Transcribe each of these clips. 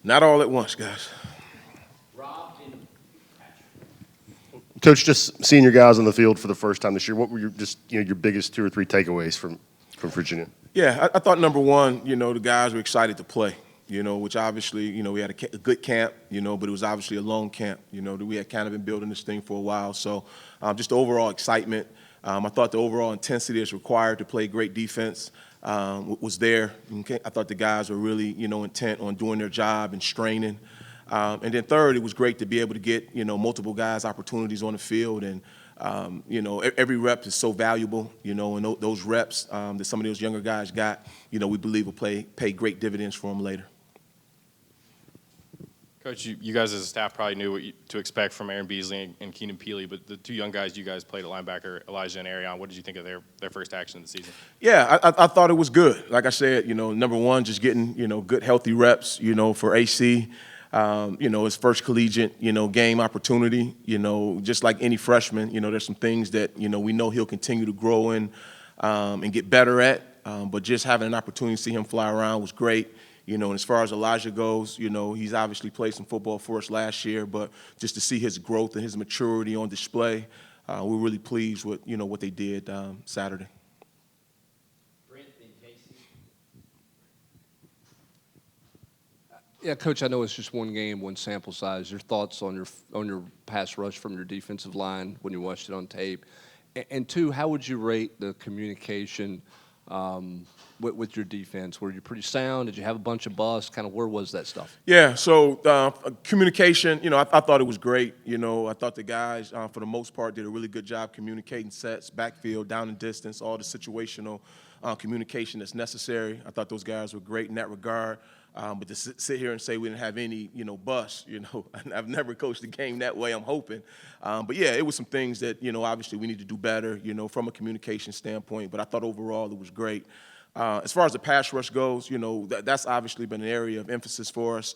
Not all at once, guys. Rob and Coach, just seeing your guys on the field for the first time this year, what were your biggest 2 or 3 takeaways from Virginia? Yeah, I thought number one, the guys were excited to play, which obviously, we had a good camp, but it was obviously a long camp, that we had kind of been building this thing for a while. So just the overall excitement. I thought the overall intensity that's required to play great defense was there. Okay? I thought the guys were really, intent on doing their job and straining. And then third, it was great to be able to get, multiple guys opportunities on the field. And, every rep is so valuable, and those reps that some of those younger guys got, we believe will pay great dividends for them later. Coach, you guys as a staff probably knew what to expect from Aaron Beasley and Keenan Peely, but the two young guys you guys played at linebacker, Elijah and Arion, what did you think of their first action of the season? Yeah, I thought it was good. Like I said, number one, just getting, good, healthy reps, for AC. His first collegiate, game opportunity, just like any freshman, there's some things that, we know he'll continue to grow in and get better at. But just having an opportunity to see him fly around was great. And as far as Elijah goes, he's obviously played some football for us last year, but just to see his growth and his maturity on display, we're really pleased with, what they did Saturday. Brent and Casey. Yeah, Coach, I know it's just one game, one sample size. Your thoughts on your pass rush from your defensive line when you watched it on tape? And two, how would you rate the communication with your defense? Were you pretty sound? Did you have a bunch of busts? Kind of where was that stuff? Yeah, so communication, I thought it was great. I thought the guys, for the most part, did a really good job communicating sets, backfield, down and distance, all the situational communication that's necessary. I thought those guys were great in that regard. But to sit here and say we didn't have any, busts, I've never coached a game that way, I'm hoping. But, yeah, it was some things that, obviously we need to do better, from a communication standpoint. But I thought overall it was great. As far as the pass rush goes, that's obviously been an area of emphasis for us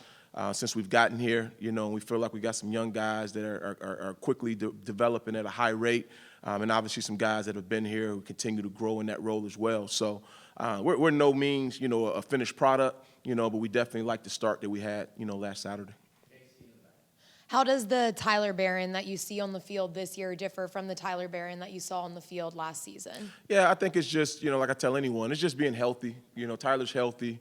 since we've gotten here. We feel like we got some young guys that are quickly developing at a high rate, and obviously some guys that have been here who continue to grow in that role as well. So we're no means, a finished product, but we definitely like the start that we had, last Saturday. How does the Tyler Barron that you see on the field this year differ from the Tyler Barron that you saw on the field last season? Yeah, I think it's just, like I tell anyone, it's just being healthy. Tyler's healthy.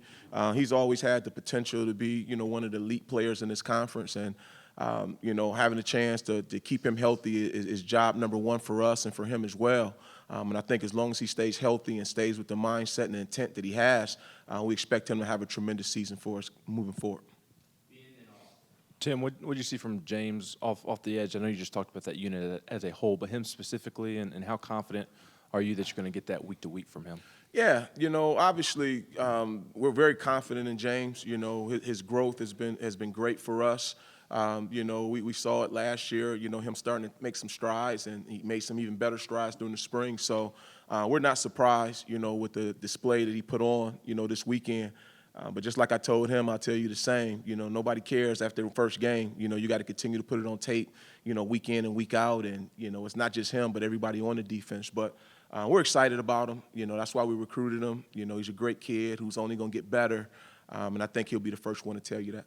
He's always had the potential to be, one of the elite players in this conference. And, having a chance to keep him healthy is job number one for us and for him as well. And I think as long as he stays healthy and stays with the mindset and the intent that he has, we expect him to have a tremendous season for us moving forward. Tim, what did you see from James off the edge? I know you just talked about that unit as a whole, but him specifically, and how confident are you that you're going to get that week to week from him? Yeah, obviously we're very confident in James. His growth has been great for us. We saw it last year, him starting to make some strides, and he made some even better strides during the spring. So we're not surprised, with the display that he put on, this weekend. But just like I told him, I'll tell you the same. Nobody cares after the first game. You got to continue to put it on tape, week in and week out. And, it's not just him, but everybody on the defense. But we're excited about him. That's why we recruited him. He's a great kid who's only going to get better. And I think he'll be the first one to tell you that.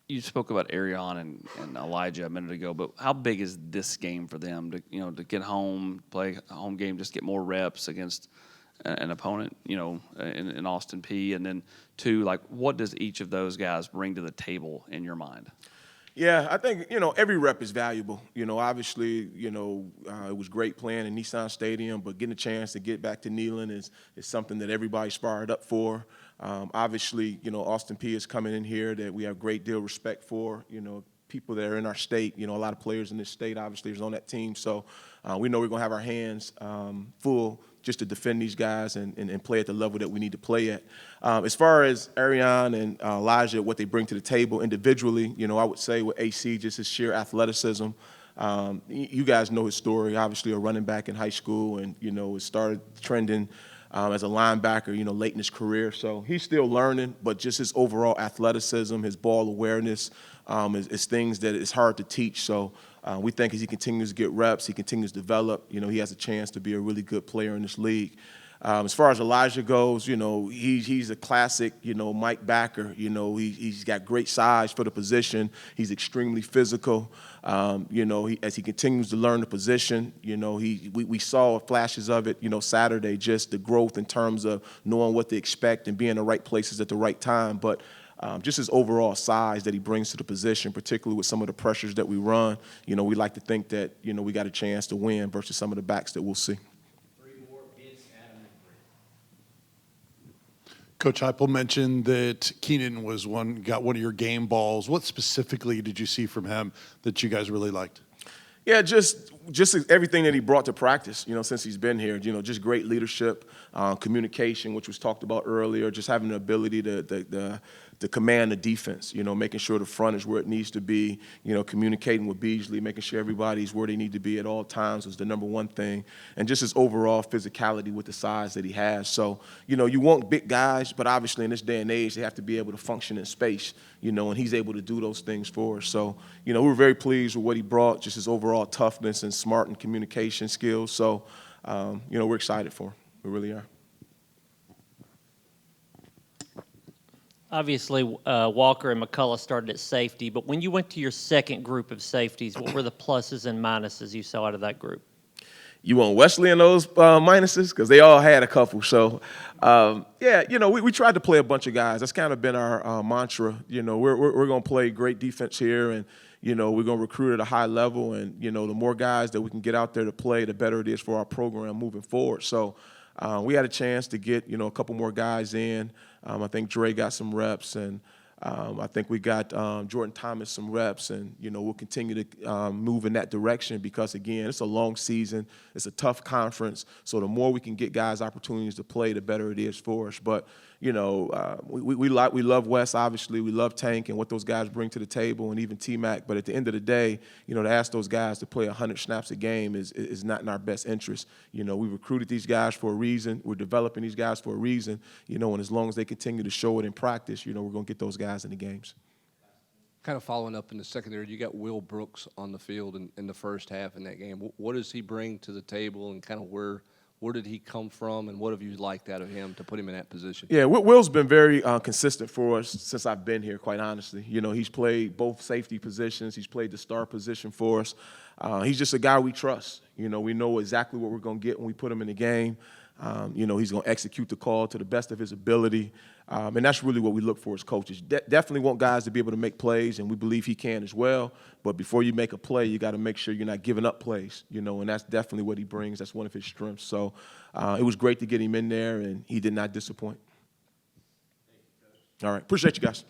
You spoke about Arion and Elijah a minute ago, but how big is this game for them to get home, play a home game, just get more reps against an opponent, in Austin Peay, and then two, like, what does each of those guys bring to the table in your mind? Yeah, I think, every rep is valuable. Obviously, it was great playing in Nissan Stadium, but getting a chance to get back to Neyland is something that everybody's fired up for. Obviously, Austin Peay is coming in here that we have a great deal of respect for, people that are in our state, a lot of players in this state obviously is on that team. So we know we're going to have our hands full just to defend these guys and play at the level that we need to play at. As far as Arion and Elijah, what they bring to the table individually, I would say with AC, just his sheer athleticism. You guys know his story, obviously a running back in high school, and, it started trending as a linebacker, late in his career. So he's still learning, but just his overall athleticism, his ball awareness is things that it's hard to teach. So we think as he continues to get reps, he continues to develop, he has a chance to be a really good player in this league. As far as Elijah goes, he's a classic, Mike Backer. He's got great size for the position. He's extremely physical. As he continues to learn the position, we saw flashes of it, Saturday, just the growth in terms of knowing what to expect and being in the right places at the right time. But just his overall size that he brings to the position, particularly with some of the pressures that we run, we like to think that, we got a chance to win versus some of the backs that we'll see. Three more, Vince, Adam, and Brent. Coach Heupel mentioned that Keenan got one of your game balls. What specifically did you see from him that you guys really liked? Yeah, just everything that he brought to practice, since he's been here. Just great leadership, communication, which was talked about earlier, just having the ability to command the defense, making sure the front is where it needs to be, communicating with Beasley, making sure everybody's where they need to be at all times was the number one thing. And just his overall physicality with the size that he has. So, you want big guys, but obviously in this day and age, they have to be able to function in space, and he's able to do those things for us. So, we were very pleased with what he brought, just his overall toughness and smart and communication skills. So, we're excited for him. We really are. Obviously, Walker and McCullough started at safety, but when you went to your second group of safeties, what were the pluses and minuses you saw out of that group? You want Wesley in those minuses? Because they all had a couple. So, we tried to play a bunch of guys. That's kind of been our mantra. We're going to play great defense here, and, we're going to recruit at a high level. And, the more guys that we can get out there to play, the better it is for our program moving forward. So, we had a chance to get, a couple more guys in. I think Dre got some reps, and I think we got Jordan Thomas some reps, and, we'll continue to move in that direction because, again, it's a long season. It's a tough conference. So the more we can get guys opportunities to play, the better it is for us. But, we love Wes, obviously. We love Tank and what those guys bring to the table, and even T-Mac. But at the end of the day, to ask those guys to play 100 snaps a game is not in our best interest. We recruited these guys for a reason. We're developing these guys for a reason, and as long as they continue to show it in practice, we're going to get those guys in the games. Kind of following up in the secondary, you got Will Brooks on the field in the first half in that game. What does he bring to the table, and kind of where did he come from, and what have you liked out of him to put him in that position? Yeah, Will's been very consistent for us since I've been here, quite honestly. He's played both safety positions. He's played the star position for us. He's just a guy we trust. We know exactly what we're going to get when we put him in the game. He's going to execute the call to the best of his ability. And that's really what we look for as coaches. Definitely want guys to be able to make plays, and we believe he can as well. But before you make a play, you got to make sure you're not giving up plays, and that's definitely what he brings. That's one of his strengths. So it was great to get him in there, and he did not disappoint. All right. Appreciate you guys.